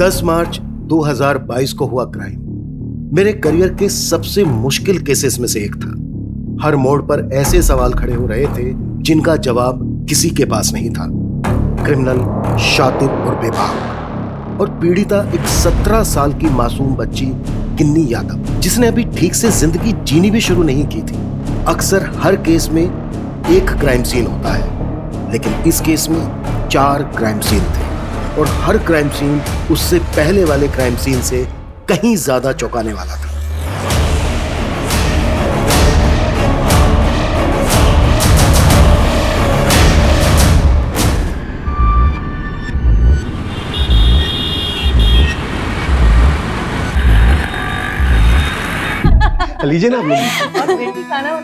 10 मार्च 2022 को हुआ क्राइम मेरे करियर के सबसे मुश्किल केसेस में से एक था। हर मोड़ पर ऐसे सवाल खड़े हो रहे थे जिनका जवाब किसी के पास नहीं था। क्रिमिनल, शातिब और बेबाक, और पीड़िता एक 17 साल की मासूम बच्ची किन्नी यादव, जिसने अभी ठीक से जिंदगी जीनी भी शुरू नहीं की थी। अक्सर हर केस में एक क्राइम सीन होता है, लेकिन इस केस में 4 क्राइम सीन थे और हर क्राइम सीन उससे पहले वाले क्राइम सीन से कहीं ज्यादा चौंकाने वाला था। लीजिए ना आप लोग। और बेटी खाना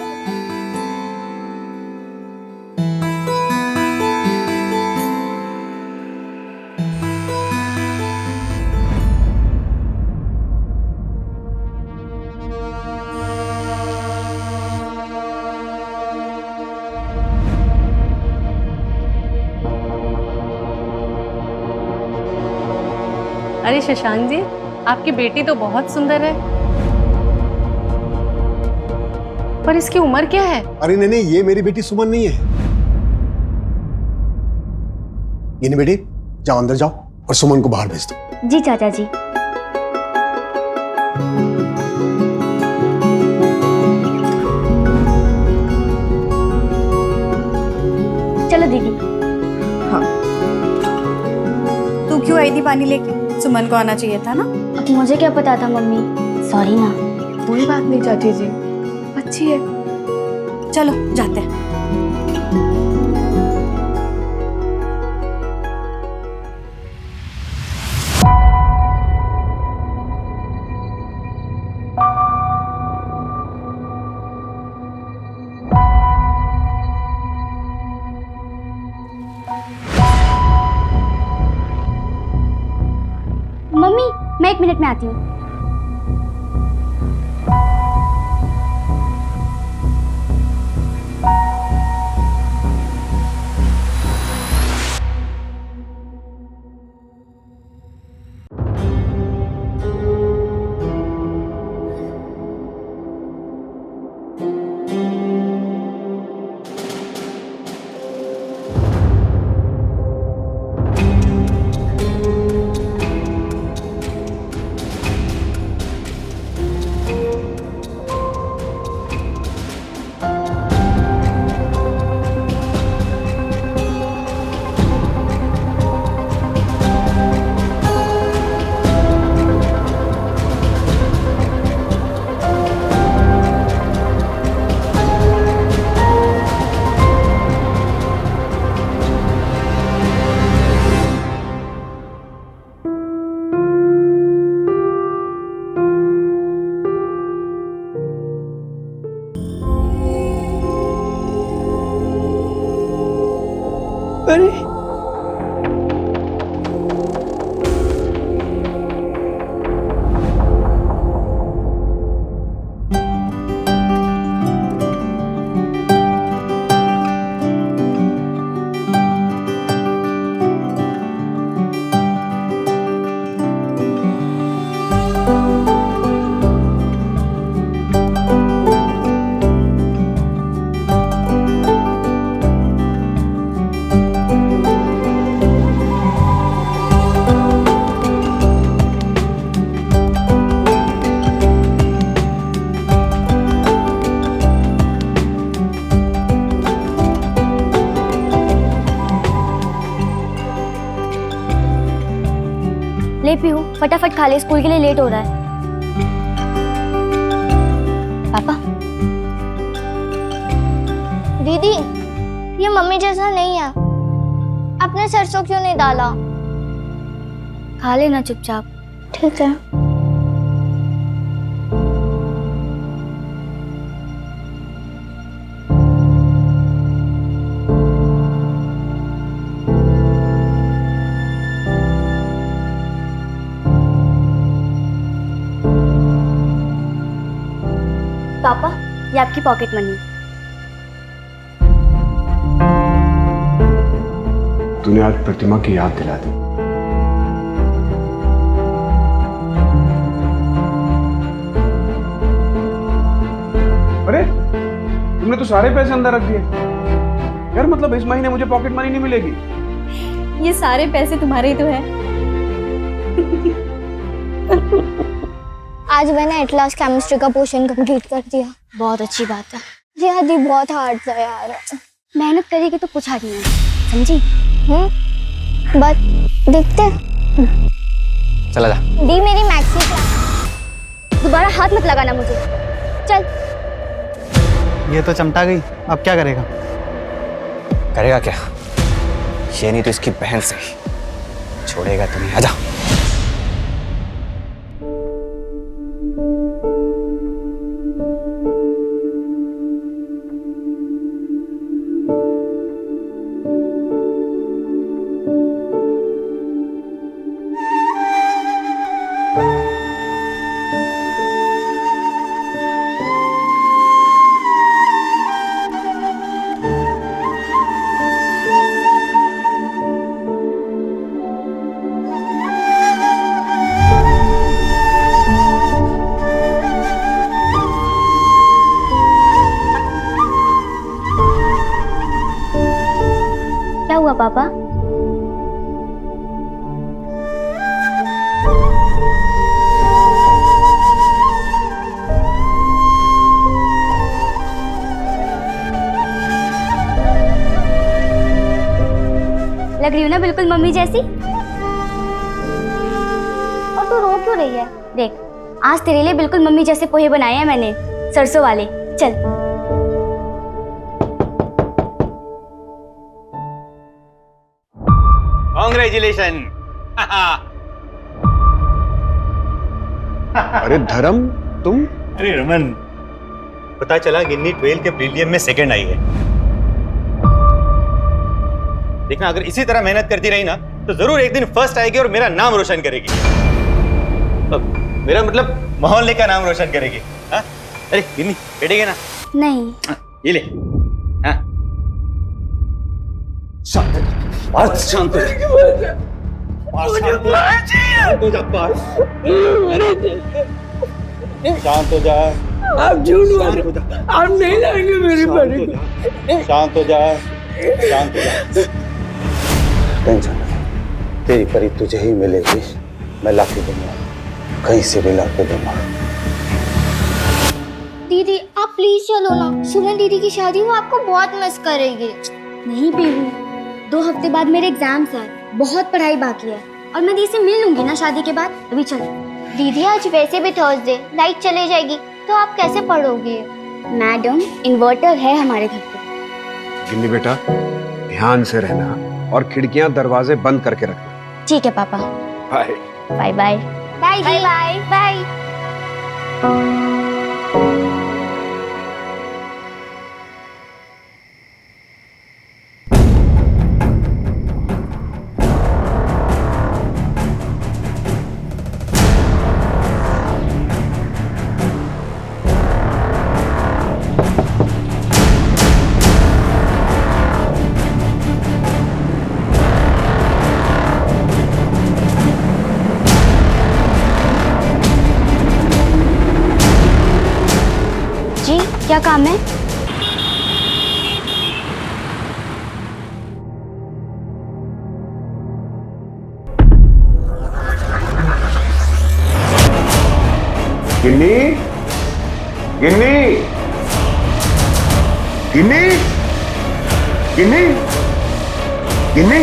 अरे शशांक जी, आपकी बेटी तो बहुत सुंदर है, पर इसकी उम्र क्या है? अरे नहीं, ये मेरी बेटी सुमन नहीं है। ये नहीं बेटी, जाओ अंदर जाओ और सुमन को बाहर भेज दो। जी चाचा जी। चलो दीदी। हाँ, तू क्यों आई थी पानी लेके? सुमन को आना चाहिए था ना। अब मुझे क्या पता था मम्मी, सॉरी ना। कोई बात नहीं चाची जी, अच्छी है। चलो जाते हैं। मम्मी, मैं 1 मिनट में आती हूँ। अरे ले पीहू, फटाफट खा ले, स्कूल के लिए लेट हो रहा है। पापा। दीदी, ये मम्मी जैसा नहीं है। आपने सरसों क्यों नहीं डाला? खा लेना चुपचाप। ठीक है। पापा, ये आपकी पॉकेट मनी। तूने आज प्रतिमा की याद दिला दी। तुमने तो सारे पैसे अंदर रख दिए यार। मतलब इस महीने मुझे पॉकेट मनी नहीं मिलेगी। ये सारे पैसे तुम्हारे ही तो है। आज मैंने एट लास्ट केमिस्ट्री का पोर्शन कंप्लीट कर दिया। बहुत अच्छी बात है। यार दी बहुत हार्ड था यार। मेहनत करेगी तो कुछ हार नहीं है, समझी? बस देखते। चला जा। दी मेरी मैथ्स की क्लास। दोबारा हाथ मत लगाना मुझे। चल। ये तो चमटा गई, अब क्या करेगा? करेगा क्या? ये नहीं तो इसकी बहन से छोड़ेगा तुम्हें। आजा। क्या हुआ पापा? लग रही हूँ ना बिल्कुल मम्मी जैसी। और तू रो क्यों रही है? देख, आज तेरे लिए बिल्कुल मम्मी जैसे पोहे बनाए हैं मैंने, सरसों वाले। चल। कांग्रेचुलेशन। अरे धर्म, तुम? अरे रमन, पता चला गिन्नी 12 के प्रीलियम में सेकंड आई है। देखना, अगर इसी तरह मेहनत करती रही ना तो जरूर एक दिन फर्स्ट आएगी और मेरा नाम रोशन करेगी। मेरा मतलब मोहल्ले का नाम रोशन करेगी। हाँ? अरे गिन्नी बैठेगी ना? नहीं। ये ले। हाँ? शांत हो जा। शांत हो जा। आप झूठ बोल रहे हो। आप नहीं लाएंगे मेरी परी को। शांत हो जा। शांत हो जा। टेंशन नहीं, तेरी परी तुझे ही मिलेगी। मैं ला के दूंगा, कहीं से भी ला के दूंगा। दीदी आप प्लीज चलो ना। सुमन दीदी की शादी वो आपको बहुत मिस करेगी। नहीं पीहू, 2 हफ्ते बाद मेरे एग्जाम्स हैं, बहुत पढ़ाई बाकी है और मैं दी से मिल लूंगी ना शादी के बाद। अभी चलो। दीदी आज वैसे भी थर्सडे, लाइट चले जाएगी तो आप कैसे पढ़ोगे? मैडम, इन्वर्टर है हमारे घर पे। गिन्नी बेटा, ध्यान से रहना और खिड़कियां दरवाजे बंद करके रखना। ठीक है पापा। Bye bye bye. Bye bye bye bye. जी, क्या काम है? गिन्नी, गिन्नी, गिन्नी, गिन्नी, गिन्नी।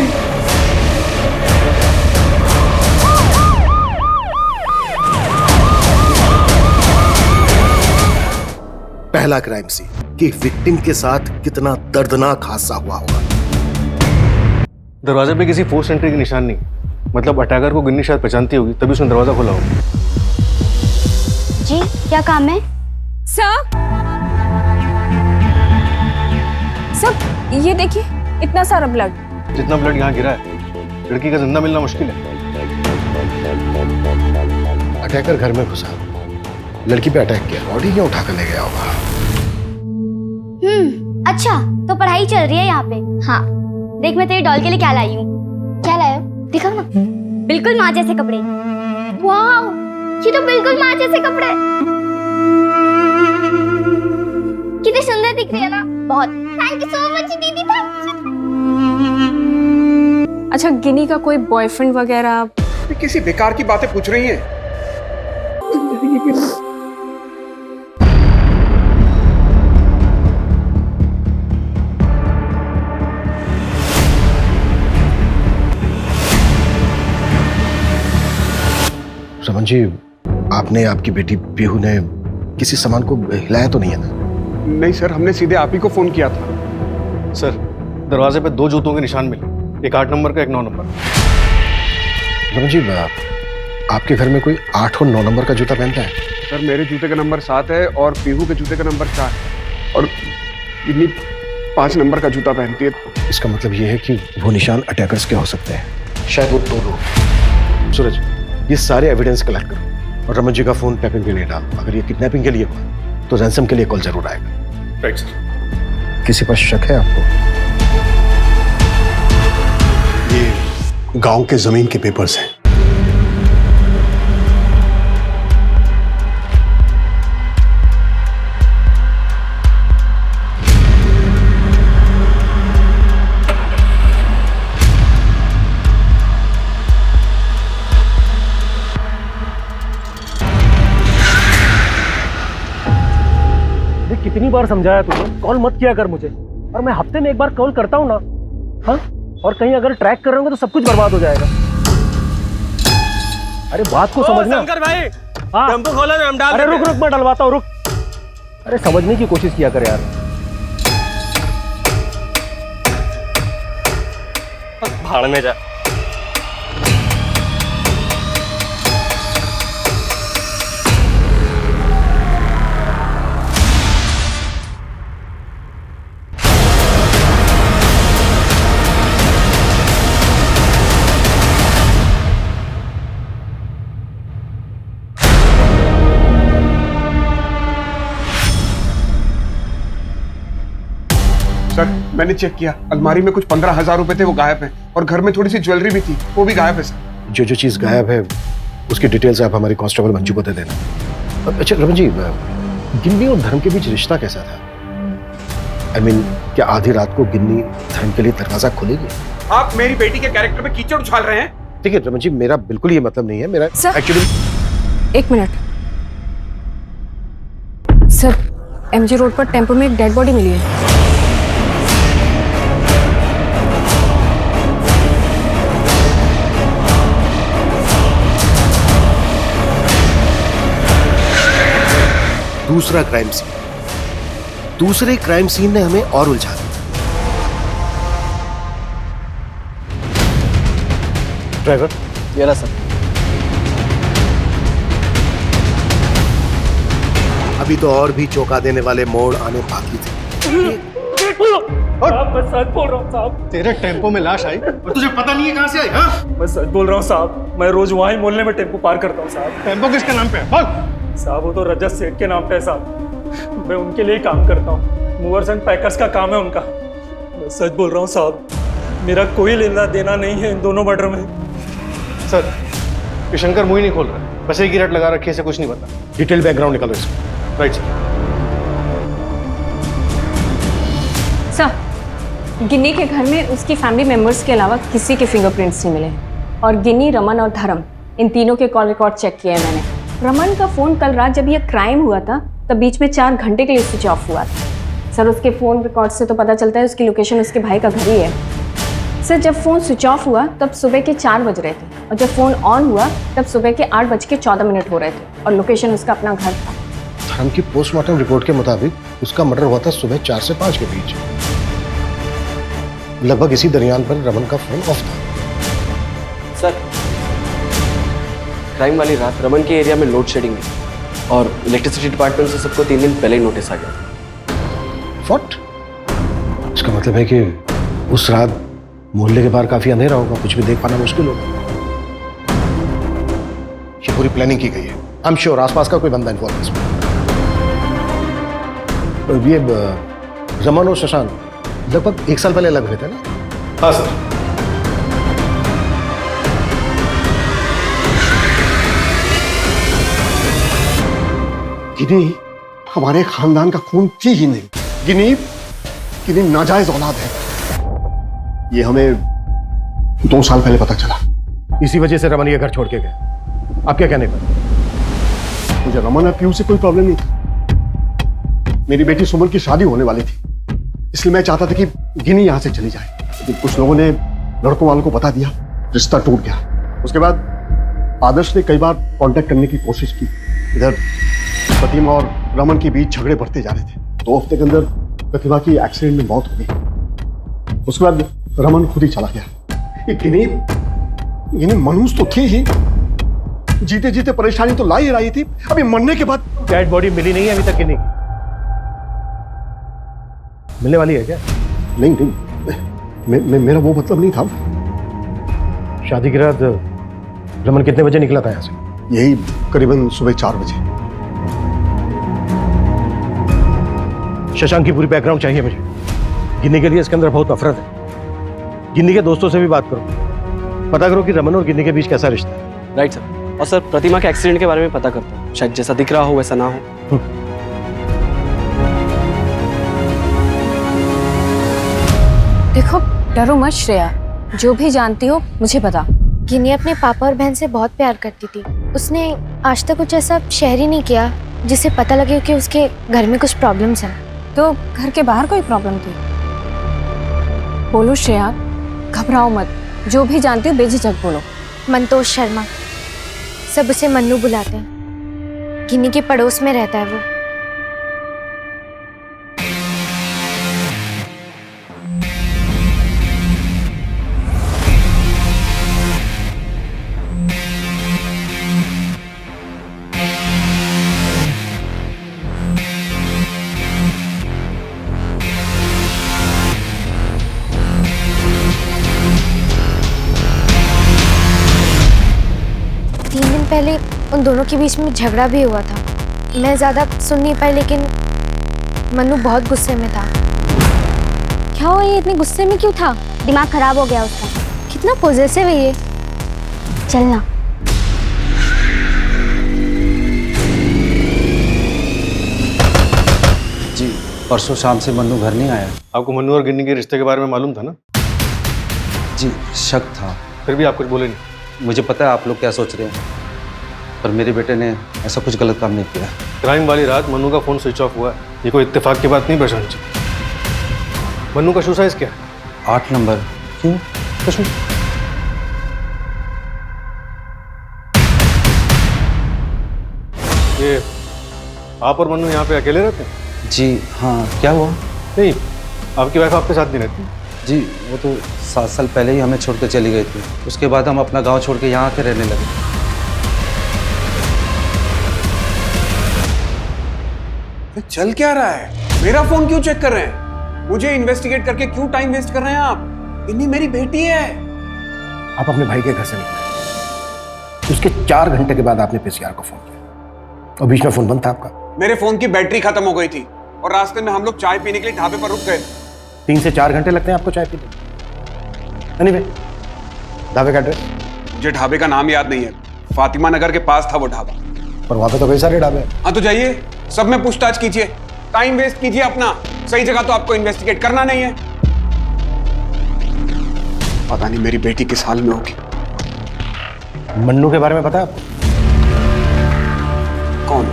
पहला क्राइम सीन कि विक्टिम के साथ कितना दर्दनाक हादसा हुआ होगा। दरवाजे पे किसी फोर्स एंट्री के निशान नहीं, मतलब अटैकर को गिन्नी शायद पहचानती होगी तभी उसने दरवाजा खोला होगा। जी, क्या काम है? सब ये देखिए, इतना सारा ब्लड। जितना ब्लड यहाँ गिरा है, लड़की का जिंदा मिलना मुश्किल है। अटैकर घर में घुसा, लड़की पे अटैक किया, बॉडी क्यों उठाकर ले गया होगा? अच्छा, तो पढ़ाई चल रही है यहाँ पे। हाँ, देख मैं तेरे डॉल के लिए क्या लाई हूँ। क्या लाए हो? दिखाओ ना। बिल्कुल माँ जैसे कपड़े। वाह, ये तो बिल्कुल माँ जैसे कपड़े। कितनी सुंदर दिख रही है ना, बहुत। थैंक यू सो मच दीदी, थैंक यू। अच्छा, गिनी का कोई बॉयफ्रेंड वगैरह? किसी बेकार की बातें पूछ रही हैं। रमन जी, आपने, आपकी बेटी पीहू ने किसी सामान को हिलाया तो नहीं है ना? नहीं सर, हमने सीधे आप ही को फोन किया था। सर, दरवाजे पे 2 जूतों के निशान मिले, एक 8 नंबर का, एक 9 नंबर। रमन जी, आपके घर में कोई 8 और 9 नंबर का जूता पहनता है? सर, मेरे जूते का नंबर 7 है और पीहू के जूते का नंबर 4 है, और गिन्नी 5 नंबर का जूता पहनती है। इसका मतलब ये है कि वो निशान अटैकर्स के हो सकते हैं, शायद वो 2 लोग। सूरज, ये सारे एविडेंस कलेक्ट करो और रमन जी का फोन टैपिंग के लिए डाल। अगर ये किडनैपिंग के लिए हुआ तो रैंसम के लिए कॉल जरूर आएगा। Right sir. किसी पर शक है आपको? ये गांव के जमीन के पेपर्स हैं। कितनी बार समझाया तुझे, कॉल मत किया कर मुझे, और मैं हफ्ते में एक बार कॉल करता हूँ ना। हाँ, और कहीं अगर ट्रैक कर रहे होंगे तो सब कुछ बर्बाद हो जाएगा। अरे बात को समझना। शंकर भाई, हाँ, टेम्पो खोलो, हम डाल। अरे रुक मैं डलवाता हूँ, रुक। अरे समझने की कोशिश किया कर यार। भाड़ में जा। सर, मैंने चेक किया, अलमारी में कुछ 15,000 रुपए थे, वो गायब हैं, और घर में थोड़ी सी ज्वेलरी भी थी, वो भी गायब है सर। जो चीज गायब है उसकी डिटेल्स आप हमारी कांस्टेबल मंजू को दे देना। अच्छा रमन जी, गिन्नी और धर्म के बीच रिश्ता कैसा था? I mean, क्या आधी रात को गिन्नी धर्म के लिए दरवाजा खोलेगी? आप मेरी बेटी के कैरेक्टर में कीचड़ उछाल रहे हैं। देखिए रमन जी, मेरा बिल्कुल ये मतलब नहीं है। मेरा एक्चुअली, एक मिनट सर, एमजी रोड पर टेम्पो में एक डेड बॉडी मिली है। दूसरा क्राइम सीन, दूसरे क्राइम सीन ने हमें और उलझा दिया। ड्राइवर, ये रहा सर। अभी तो और भी चौंका देने वाले मोड़ आने बाकी थे। मैं सच बोल रहा हूँ साहब। तेरे टेम्पो में लाश आई और तुझे पता नहीं है कहां से आई? हाँ, मैं सच बोल रहा हूँ साहब, मैं रोज वहाँ ही मोहल्ले में टेम्पो पार करता हूँ साहब। टेम्पो किसके नाम पे है? बोल। साहब वो तो रजत सेठ के नाम पे है साहब, मैं उनके लिए काम करता हूँ, मूवर्स एंड पैकर्स का काम है उनका। मैं सच बोल रहा हूँ साहब, मेरा कोई लेना देना नहीं है इन दोनों मर्डर में। सर, ये शंकर मुंह ही नहीं खोल रहा, बस एक ही रट लगा रखी है, इसे कुछ नहीं पता। डिटेल बैकग्राउंड निकालो इसका। Right sir. सर, गिन्नी के घर में उसकी फैमिली मेंबर्स के अलावा किसी के फिंगरप्रिंट्स नहीं मिले हैं, और गिन्नी, रमन और धर्म, इन तीनों के कॉल रिकॉर्ड चेक किए हैं मैंने। रमन का फोन कल रात जब यह क्राइम हुआ था तब बीच में 4 घंटे के लिए स्विच ऑफ हुआ था। सर, उसके फ़ोन रिकॉर्ड से तो पता चलता है उसकी लोकेशन उसके भाई का घर ही है। सर, जब फ़ोन स्विच ऑफ हुआ तब सुबह के 4 बज रहे थे, और जब फ़ोन ऑन हुआ तब सुबह के 8:14 हो रहे थे, और लोकेशन उसका अपना घर था। धर्म की पोस्टमार्टम रिपोर्ट के मुताबिक उसका मर्डर हुआ था सुबह 4 से 5 के बीच। लगभग इसी दरमियान पर रमन का फोन ऑफ था। सर, क्राइम वाली रात रमन के एरिया में लोड शेडिंग है, और इलेक्ट्रिसिटी डिपार्टमेंट से सबको 3 दिन पहले ही नोटिस आ गया। व्हाट? इसका मतलब है कि उस रात मोहल्ले के बाहर काफी अंधेरा होगा, कुछ भी देख पाना मुश्किल होगा। ये पूरी प्लानिंग की गई है। आई एम श्योर आसपास का कोई बंदा इन्वॉल्व है इसमें। ये रमन और शशांक लगभग 1 साल पहले अलग हुए थे ना? हाँ सर। गिनी हमारे खानदान का खून थी ही नहीं। गिनी गिनी नाजायज औलाद है। ये हमें 2 साल पहले पता चला। इसी वजह से रमन ये घर छोड़ के गए। आप क्या कहने पर? मुझे रमन और पीयू से कोई प्रॉब्लम नहीं थी। मेरी बेटी सुमन की शादी होने वाली थी, इसलिए मैं चाहता था कि गिनी यहां से चली जाए, लेकिन कुछ लोगों ने लड़कों वालों को बता दिया, रिश्ता टूट गया। उसके बाद आदर्श ने कई बार कांटेक्ट करने की कोशिश की। इधर प्रतिमा और रमन के बीच झगड़े बढ़ते जा रहे थे। 2 हफ्ते के अंदर प्रतिमा की एक्सीडेंट में मौत हो गई। उसके बाद रमन खुद ही चला गया। ये गिनी मनहूस तो थी ही, जीते जीते परेशानी तो ला ही रही थी, अभी मरने के बाद डेड बॉडी मिली नहीं है अभी तक गिनी की। मिलने वाली है क्या? नहीं, मेरा वो मतलब नहीं था। शादी की रात रमन कितने बजे निकला था यहाँ से? यही करीबन सुबह 4 बजे। शशांक की पूरी बैकग्राउंड चाहिए मुझे। गिन्नी के लिए इसके अंदर बहुत नफरत है। गिन्नी के दोस्तों से भी बात करो, पता करो कि रमन और गिन्नी के बीच कैसा रिश्ता है। Right sir. और सर प्रतिमा के एक्सीडेंट के बारे में पता करता हूँ, शायद जैसा दिख रहा हो वैसा ना हो। देखो डरो मत श्रेया, जो भी जानती हो मुझे बता। गिनी अपने पापा और बहन से बहुत प्यार करती थी। उसने आज तक कुछ ऐसा शेयर ही नहीं किया जिससे पता लगे कि उसके घर में कुछ प्रॉब्लम्स हैं। तो घर के बाहर कोई प्रॉब्लम थी? बोलो श्रेया, घबराओ मत, जो भी जानती हो बेझिझक बोलो। मंतोष शर्मा, सब उसे मन्नू बुलाते हैं। गिनी के पड़ोस में रहता है वो। पहले उन दोनों के बीच में झगड़ा भी हुआ था। मैं ज़्यादा सुन नहीं पाई, लेकिन मन्नू बहुत गुस्से में था। क्या हुआ, ये इतने गुस्से में क्यों था? दिमाग खराब हो गया उसका। कितना पॉजेसिव है ये। चलना। जी, परसों शाम से मन्नू घर नहीं आया। आपको मन्नू और गिन्नी के रिश्ते के बारे में मालूम था ना? जी, शक था। फिर भी आप कुछ बोले नहीं? मुझे पता है आप लोग क्या सोच रहे हैं, पर मेरे बेटे ने ऐसा कुछ गलत काम नहीं किया। क्राइम वाली रात मन्नू का फोन स्विच ऑफ हुआ है, ये कोई इत्तेफाक की बात नहीं प्रशांत जी। मन्नू का शू साइज क्या है? 8 नंबर। क्यों? कुछ नहीं। ये आप और मन्नू यहाँ पे अकेले रहते हैं? जी हाँ। क्या हुआ? नहीं, आपकी वाइफ आपके साथ नहीं रहती? जी, वो तो 7 साल पहले ही हमें छोड़ के चली गई थी। उसके बाद हम अपना गांव छोड़ के यहाँ आके रहने लगे। चल क्या रहा है? मेरा फोन क्यों चेक कर रहे हैं? मुझे इन्वेस्टिगेट करके क्यों टाइम वेस्ट कर रहे हैं आप? गिन्नी मेरी बेटी है। आप अपने भाई के घर से निकले, उसके 4 घंटे के बाद आपने पीसीआर को फोन किया और बीच में फोन बंद था आपका। मेरे फोन की बैटरी खत्म हो गई थी और रास्ते में हम लोग चाय पीने के लिए ढाबे पर रुक गए। 3 से 4 घंटे लगते हैं आपको चाय पीने? एनीवे, ढाबे का एड्रेस? मुझे ढाबे का नाम याद नहीं है। फातिमा नगर के पास था वो ढाबा। पर वहां पे तो कई सारे ढाबे हैं। हाँ तो जाइए, सब में पूछताछ कीजिए, टाइम वेस्ट कीजिए अपना। सही जगह तो आपको इन्वेस्टिगेट करना नहीं है। पता नहीं मेरी बेटी किस हाल में होगी। मन्नू के बारे में पता है आपको? कौन?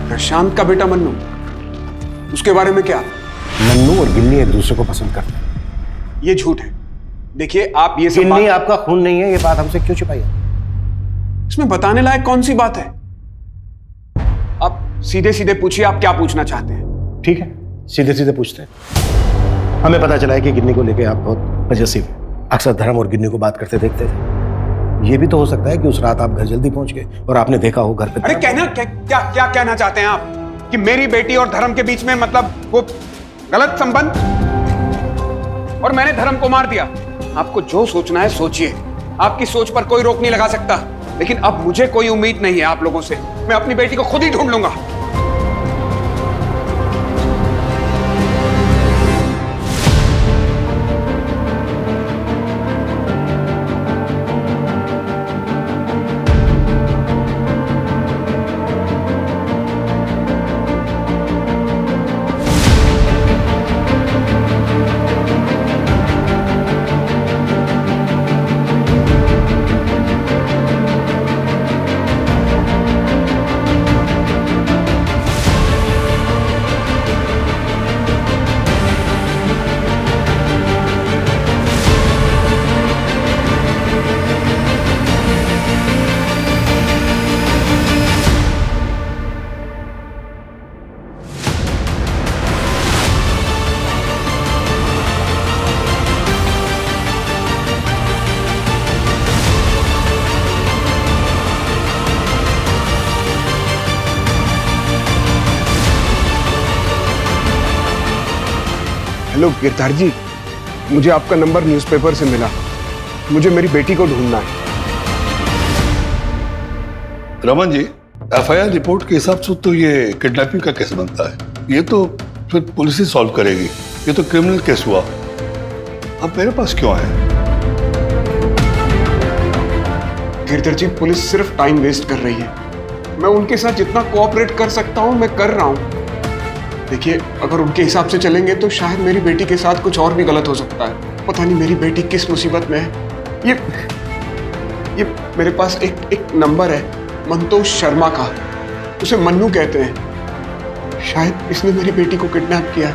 प्रशांत का बेटा मन्नू? उसके बारे में क्या? मन्नू और गिन्नी एक दूसरे को पसंद करते हैं। ये झूठ है। देखिए आप ये सब गिन्नी आपका खून नहीं है, ये बात हमसे क्यों छुपाई है? इसमें बताने लायक कौन सी बात है? आप सीधे सीधे पूछिए, आप क्या पूछना चाहते हैं? ठीक है, सीधे सीधे पूछते हैं। हमें पता चला है कि गिन्नी को लेके आप बहुत पजेसिव हैं। अक्सर धर्म और गिन्नी को बात करते देखते थे। ये भी तो हो सकता है कि उस रात आप घर जल्दी पहुंच गए और आपने देखा हो घर पे। अरे क्या कहना चाहते हैं आप? कि मेरी बेटी और धर्म के बीच में मतलब वो गलत संबंध, और मैंने धर्म को मार दिया? आपको जो सोचना है सोचिए, आपकी सोच पर कोई रोक नहीं लगा सकता। लेकिन अब मुझे कोई उम्मीद नहीं है आप लोगों से। मैं अपनी बेटी को खुद ही ढूंढ लूंगा। हेलो गिरधार जी, मुझे आपका नंबर न्यूज़पेपर से मिला। मुझे मेरी बेटी को ढूंढना है। रमन जी, एफआईआर रिपोर्ट के हिसाब से तो ये किडनैपिंग का केस बनता है। ये तो फिर पुलिस ही सॉल्व करेगी। ये तो क्रिमिनल केस हुआ। अब मेरे पास क्यों आए? गिरधर जी, पुलिस सिर्फ टाइम वेस्ट कर रही है। मैं उनके साथ जितना कोऑपरेट कर सकता हूं मैं कर रहा हूं। देखिए, अगर उनके हिसाब से चलेंगे तो शायद मेरी बेटी के साथ कुछ और भी गलत हो सकता है। पता नहीं मेरी बेटी किस मुसीबत में है। ये मेरे पास एक नंबर है मंतोष शर्मा का। उसे मन्नू कहते हैं। शायद इसने मेरी बेटी को किडनैप किया।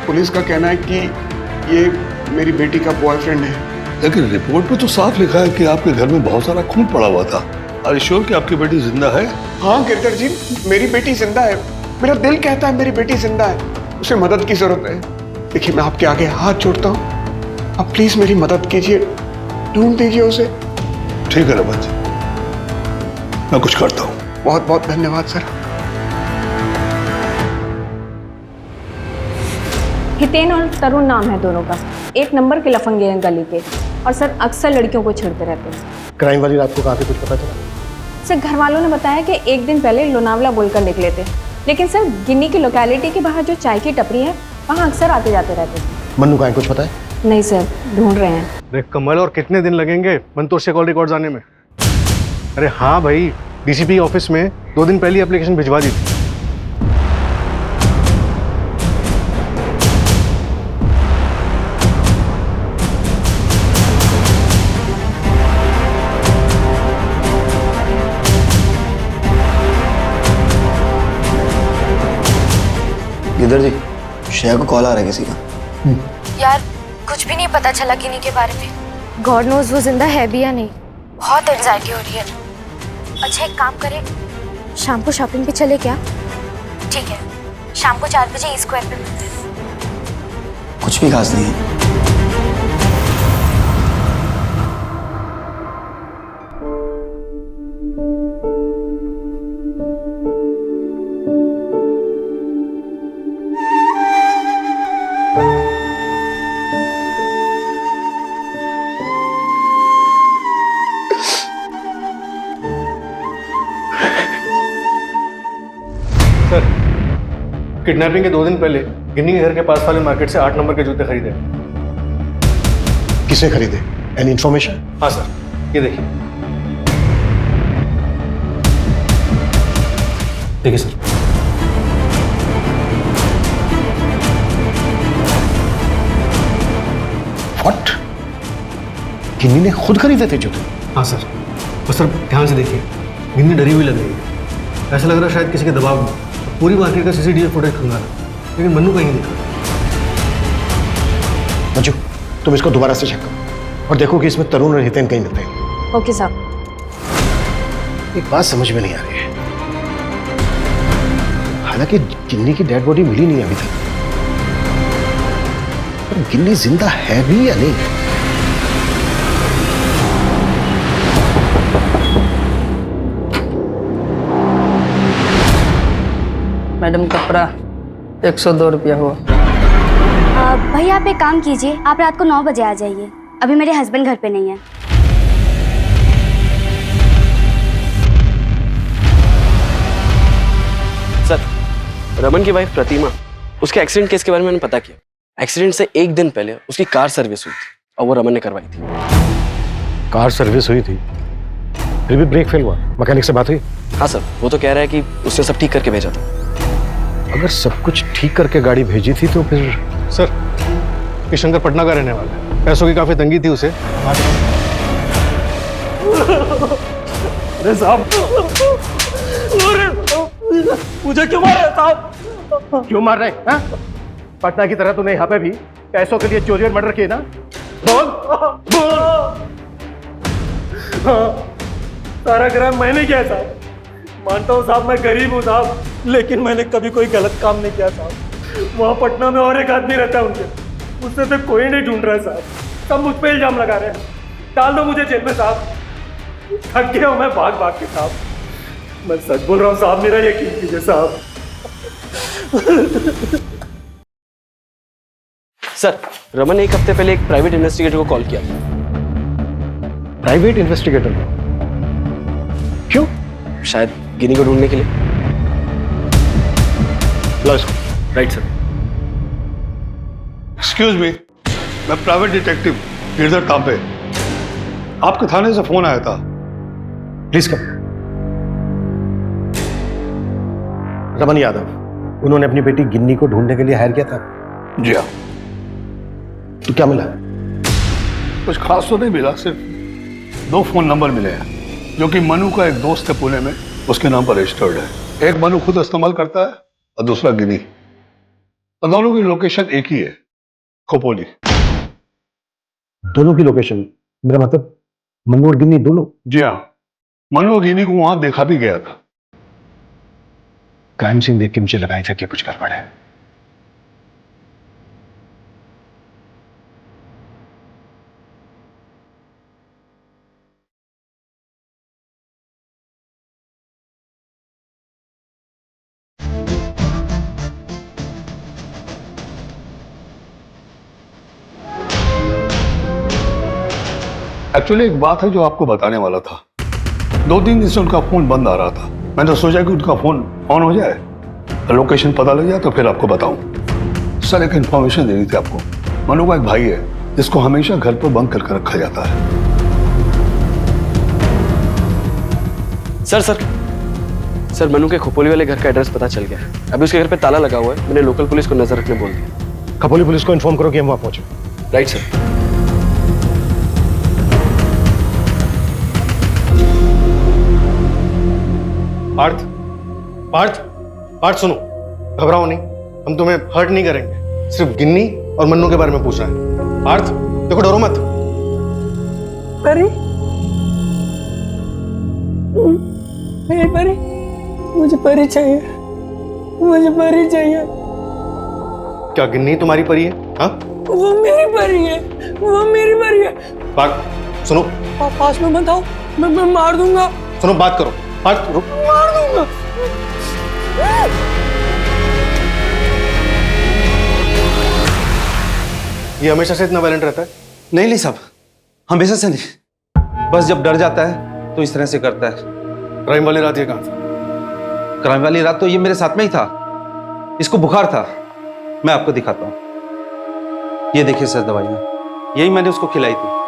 पुलिस का कहना है कि ये मेरी बेटी का बॉयफ्रेंड है। लेकिन रिपोर्ट में तो साफ लिखा है कि आपके घर में बहुत सारा खून पड़ा हुआ था। आर यू श्योर कि आपकी बेटी जिंदा है? हाँ गिरधर जी, मेरी बेटी जिंदा है। मेरा दिल कहता है मेरी बेटी जिंदा है। उसे मदद की जरूरत है। देखिए, मैं आपके आगे हाथ जोड़ता हूँ, आप प्लीज मेरी मदद कीजिए, ढूंढ दीजिए उसे। ठीक है रमन जी, मैं कुछ करता हूँ। बहुत बहुत धन्यवाद सर। हितेन और तरुण नाम है दोनों का। एक नंबर के लफंगे हैं गली के, और सर अक्सर लड़कियों को छेड़ते रहते हैं। क्राइम वाली रात को कहाँ पे कुछ पता चला? सर घर वालों ने बताया कि एक दिन पहले लोनावला बोलकर निकले थे, लेकिन सर गिन्नी की लोकेलिटी के बाहर जो चाय की टपरी है वहाँ अक्सर आते जाते रहते हैं। मन्नू का कुछ पता है? नहीं सर, ढूंढ रहे हैं। अरे कमल, और कितने दिन लगेंगे मंतोष से कॉल रिकॉर्ड्स आने में? अरे हाँ भाई, डीसीपी ऑफिस में 2 दिन पहले एप्लीकेशन भिजवा दी थी। गिरधर जी, श्रेया को कॉल आ रहा है किसी का। यार कुछ भी नहीं पता चला गिनी के बारे में। गॉड नोज वो जिंदा है भी या नहीं। बहुत एंजाइटी हो रही है। अच्छा एक काम करें, शाम को शॉपिंग पे चले क्या? ठीक है, शाम को 4 बजे E स्क्वायर पे मिलते हैं। कुछ भी खास नहीं है। किडनैपिंग के 2 दिन पहले गिन्नी के घर के पास वाले मार्केट से 8 नंबर के जूते खरीदे। किसने खरीदे? Any information? हाँ सर, ये देखिए। देखिए सर। व्हाट? गिन्नी ने खुद खरीदे थे जूते? हाँ सर, बस सर ध्यान से देखिए, गिन्नी डरी हुई लग रही है। ऐसा लग रहा है शायद किसी के दबाव में पूरी मार्केट का सीसीटीवी फुटेज खंगाला, लेकिन मन्नू कहीं नहीं दिखा। मंजू, तुम इसको दोबारा से चेक करो और देखो कि इसमें तरुण और हितेन कहीं मिलते हैं। ओके साहब। एक बात समझ में नहीं आ रही है। हालांकि गिन्नी की डेड बॉडी मिली नहीं अभी तक, पर गिन्नी जिंदा है भी या नहीं? मैडम कपड़ा 102 रुपया हुआ। भाई आप एक काम कीजिए, आप रात को 9 बजे आ जाइए। अभी मेरे हस्बैंड घर पे नहीं है। सर, रमन की वाइफ प्रतिमा, उसके एक्सीडेंट केस के बारे में मैंने पता किया। एक्सीडेंट से 1 दिन पहले उसकी कार सर्विस हुई थी और वो रमन ने करवाई थी। कार सर्विस हुई थी, फिर भी ब्रेक फेल हुआ। मैकेनिक से बात हुई? हाँ सर, वो तो कह रहा है कि उसने सब ठीक करके भेजा था। अगर सब कुछ ठीक करके गाड़ी भेजी थी तो फिर? सर, ये शंकर पटना का रहने वाला है। पैसों की काफी तंगी थी उसे। अरे साहब, मुझे क्यों मार रहे साहब? क्यों मार रहे हैं? पटना की तरह तूने यहाँ पे भी पैसों के लिए चोरी और मर्डर किए ना? बोल बोल। हाँ, सारा क्राइम मैंने किया साहब। मानता हूँ साहब, मैं गरीब हूँ साहब, लेकिन मैंने कभी कोई गलत काम नहीं किया साहब। वहाँ पटना में और एक आदमी रहता है उनके, उससे तो कोई नहीं ढूंढ रहा है साहब। सब मुझ पे इल्जाम लगा रहे हैं। डाल दो मुझे जेल में साहब। थक गया हूँ मैं भाग भाग के साहब। मैं सच बोल रहा हूँ साहब, मेरा यकीन कीजिए साहब। सर, रमन ने एक हफ्ते पहले एक प्राइवेट इन्वेस्टिगेटर को कॉल किया था। Private investigator? क्यों? शायद गिनी को ढूंढने के लिए। Right sir. एक्सक्यूज मी, मैं प्राइवेट डिटेक्टिव गिरधर तांबे। आपके थाने से फोन आया था। Please come. रमन यादव, उन्होंने अपनी बेटी गिन्नी को ढूंढने के लिए हायर किया था? जी हाँ। तो क्या मिला? कुछ खास तो नहीं मिला, सिर्फ 2 फोन नंबर मिले हैं जो कि मनु का एक दोस्त है पुणे में, उसके नाम पर रजिस्टर्ड है। एक मनु खुद इस्तेमाल करता है और दूसरा गिनी। और दोनों की लोकेशन एक ही है, खोपोली। दोनों की लोकेशन? मेरा मतलब मनु और गिन्नी दोनों? जी हाँ, मनु और गिनी को वहां देखा भी गया था। क्राइम सीन देख के मुझे लगा था कि कुछ गड़बड़ है। एक्चुअली एक बात है जो आपको बताने वाला था। 2-3 दिन से उनका फोन बंद आ रहा था। मैंने सोचा कि उनका फोन ऑन हो जाए, लोकेशन पता लग जाए तो फिर आपको बताऊं। सर, एक इंफॉर्मेशन देनी थी आपको। मनु का एक भाई है जिसको हमेशा घर पर बंद करके रखा जाता है। सर, मनु के खोपोली वाले घर का एड्रेस पता चल गया है। अभी उसके घर पे ताला लगा हुआ है। मैंने लोकल पुलिस को नजर रखने बोल दिया। खपोली पुलिस को इन्फॉर्म करो कि हम वहां पहुंचे। Right sir. पार्थ, पार्थ, पार्थ सुनो, घबराओ नहीं, हम तुम्हें हर्ट नहीं करेंगे। सिर्फ गिन्नी और मन्नू के बारे में पूछ रहे हैं। पार्थ देखो, डरो मत। परी, मेरी परी, मुझे परी चाहिए, मुझे परी चाहिए। क्या गिन्नी तुम्हारी परी है? हाँ, वो मेरी परी है, वो मेरी परी है। पार्थ सुनो, पास में मत आओ, मैं मार दूंगा। सुनो, बात करो। पार्थ रुक, मार दूंगा। ये हमेशा से इतना वायलेंट रहता है? नहीं साहब, हमेशा से नहीं, बस जब डर जाता है तो इस तरह से करता है। क्राइम वाली रात ये कहाँ था? क्राइम वाली रात तो ये मेरे साथ में ही था। इसको बुखार था। मैं आपको दिखाता हूँ। ये देखिए सर, दवाइयाँ यही मैंने उसको खिलाई थी।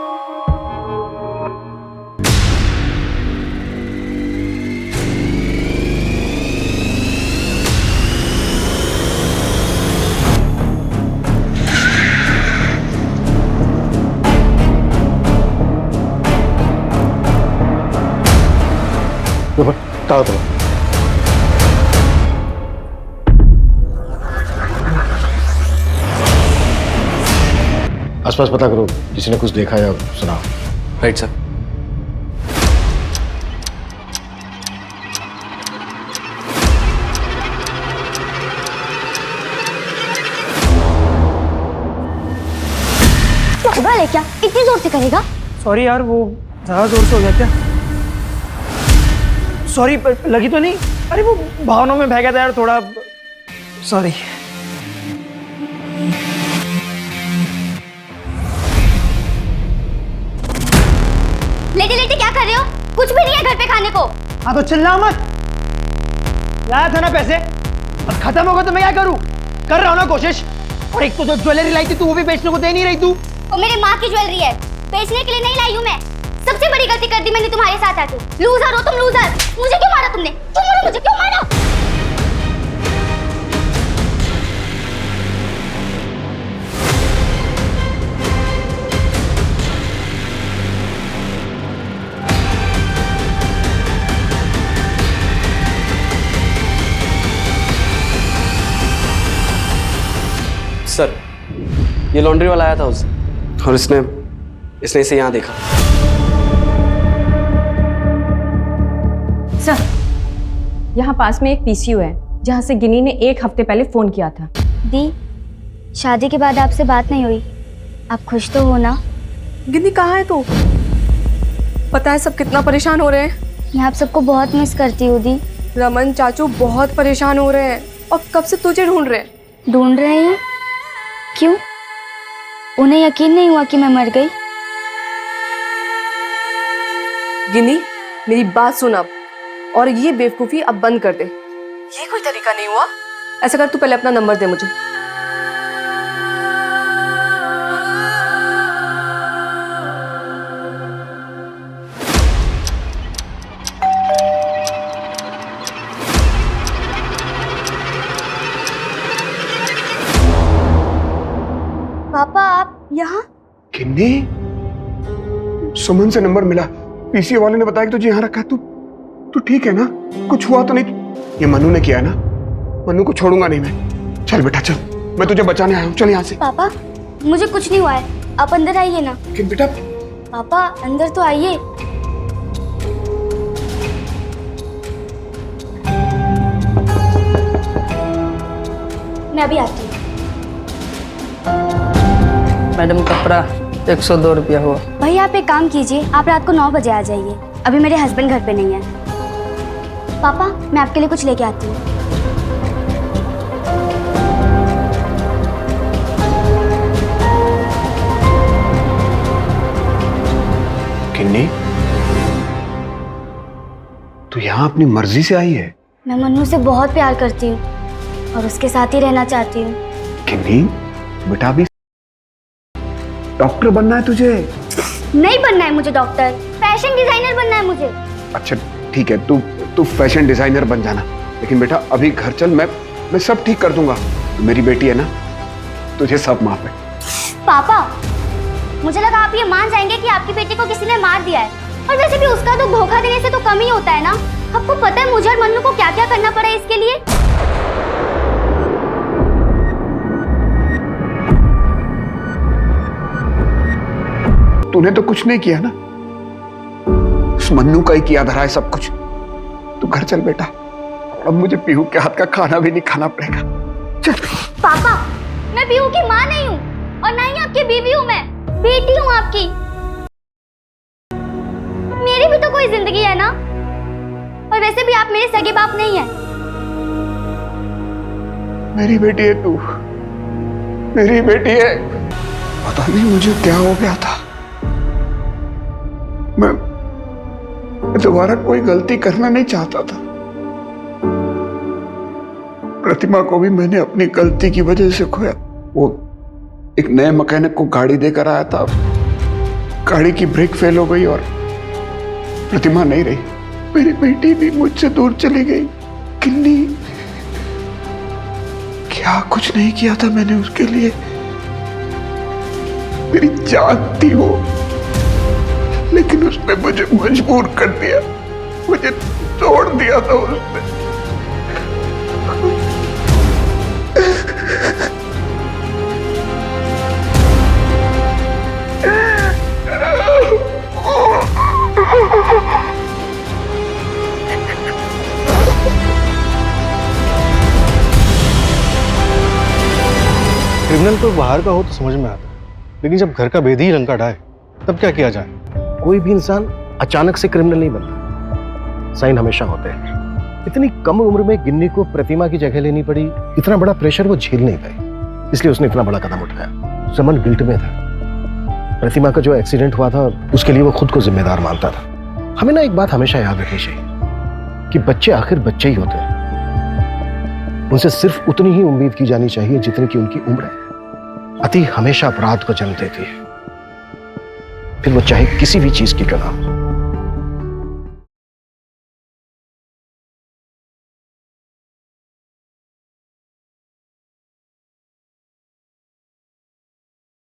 आसपास पता करो, किसी ने कुछ देखा या सुना। Right sir. पागल है क्या? इतनी जोर से करेगा? सॉरी यार, वो ज्यादा जोर से हो गया क्या? सॉरी, लगी तो नहीं? अरे वो भावनाओं में बह गया था यार थोड़ा, सॉरी। लेटे लेटे क्या कर रहे हो? कुछ भी नहीं है घर पे खाने को। हाँ तो चिल्ला मत। लाया था ना पैसे, अब खत्म होगा तो मैं क्या करूं? कर रहा हूं ना कोशिश। और एक तो जो ज्वेलरी लाई थी तू, वो भी बेचने को दे नहीं रही तू। वो मेरी माँ की ज्वेलरी है, बेचने के लिए नहीं लाई हूँ मैं। सबसे बड़ी गलती कर दी मैंने तुम्हारे साथ आके। लूजर हो तुम, लूजर। मुझे क्यों मारा तुमने? क्यों मारा मुझे? क्यों मारा? सर, ये लॉन्ड्री वाला आया था उस दिन और इसने इसे यहाँ देखा। सर, यहाँ पास में एक पीसीयू है जहाँ से गिनी ने 1 हफ्ते पहले फोन किया था। दी, शादी के बाद आपसे बात नहीं हुई, आप खुश तो हो ना? गिनी कहाँ है तू? पता है सब कितना परेशान हो रहे हैं। मैं आप सबको बहुत मिस करती हूँ दी। रमन चाचू बहुत परेशान हो रहे हैं और कब से तुझे ढूंढ रहे हैं। ढूंढ रहे हैं? क्यों? उन्हें यकीन नहीं हुआ कि मैं मर गई। गिनी, मेरी बात सुन अब, और ये बेवकूफी अब बंद कर दे। ये कोई तरीका नहीं हुआ। ऐसा कर, तू पहले अपना नंबर दे मुझे। पापा आप यहाँ? किन्नी, सुमन से नंबर मिला। पीसीओ वाले ने बताया कि तुझे यहाँ रखा है। तू ठीक है ना? कुछ हुआ तो नहीं? ये मनु ने किया है ना? मनु को छोड़ूंगा नहीं मैं। चल बेटा चल, मैं तुझे बचाने आया हूँ। चल यहाँ से। पापा मुझे कुछ नहीं हुआ है, आप अंदर आइए ना। लेकिन बेटा। पापा अंदर तो आइए। मैं अभी आती हूँ। मैडम कपड़ा 102 रुपया हुआ। भैया आप एक काम कीजिए, आप रात को 9 बजे आ जाइए। अभी मेरे हस्बैंड घर पे नहीं है। पापा मैं आपके लिए कुछ लेके आती हूँ। किन्नी, तू यहाँ अपनी मर्जी से आई है? मैं मन्नू से बहुत प्यार करती हूँ और उसके साथ ही रहना चाहती हूँ। किन्नी बेटा, अभी डॉक्टर बनना है तुझे? नहीं बनना है मुझे डॉक्टर, फैशन डिजाइनर बनना है मुझे। अच्छा ठीक है, तू फैशन डिजाइनर बन जाना, लेकिन बेटा अभी घर चल, मैं सब ठीक कर दूंगा। तू मेरी बेटी है ना, तुझे सब माफ है। पापा मुझे लगा आप ये मान जाएंगे कि आपकी बेटी को किसी ने मार दिया है, और वैसे भी उसका तो धोखा देने से तो कम ही होता है ना। आपको पता है मुझे और मन्नू को क्या क्या करना पड़ा इसके लिए? तूने तो कुछ नहीं किया ना, उस मन्नू का ही किया धरा है सब कुछ। तू घर चल बेटा, अब मुझे पीहू के हाथ का खाना भी नहीं खाना पड़ेगा। चल। पापा मैं पीहू की माँ नहीं हूँ और ना ही आपकी बीवी हूँ, मैं बेटी हूँ आपकी। मेरी भी तो कोई जिंदगी है ना, और वैसे भी आप मेरे सगे बाप नहीं है। मेरी बेटी है तू, मेरी बेटी है। पता नहीं मुझे क्या हो गया था, मैं दोबारा कोई गलती करना नहीं चाहता था। प्रतिमा को भी मैंने अपनी गलती की वजह से खोया। वो एक नए मैकेनिक को गाड़ी देकर आया था, गाड़ी की ब्रेक फेल हो गई और प्रतिमा नहीं रही। मेरी बेटी भी मुझसे दूर चली गई। किन्नी, क्या कुछ नहीं किया था मैंने उसके लिए। मेरी जान थी वो, लेकिन उसने मुझे मजबूर कर दिया, मुझे तोड़ दिया था उसने। क्रिमिनल तो बाहर का हो तो समझ में आता है, लेकिन जब घर का भेदी ही लंका ढाए तब क्या किया जाए? कोई भी इंसान अचानक से क्रिमिनल नहीं बनता, साइन हमेशा होते हैं। इतनी कम उम्र में गिन्नी को प्रतिमा की जगह लेनी पड़ी, इतना बड़ा प्रेशर वो झेल नहीं पाई, इसलिए उसने इतना बड़ा कदम उठाया। समन गिल्ट में था। प्रतिमा का जो एक्सीडेंट हुआ था उसके लिए वो खुद को जिम्मेदार मानता था। हमें ना एक बात हमेशा याद रखनी चाहिए कि बच्चे आखिर बच्चे ही होते हैं, उनसे सिर्फ उतनी ही उम्मीद की जानी चाहिए जितनी की उनकी उम्र है। अति हमेशा अपराध को जन्म देती है, फिर वो चाहे किसी भी चीज की क्यों ना हो।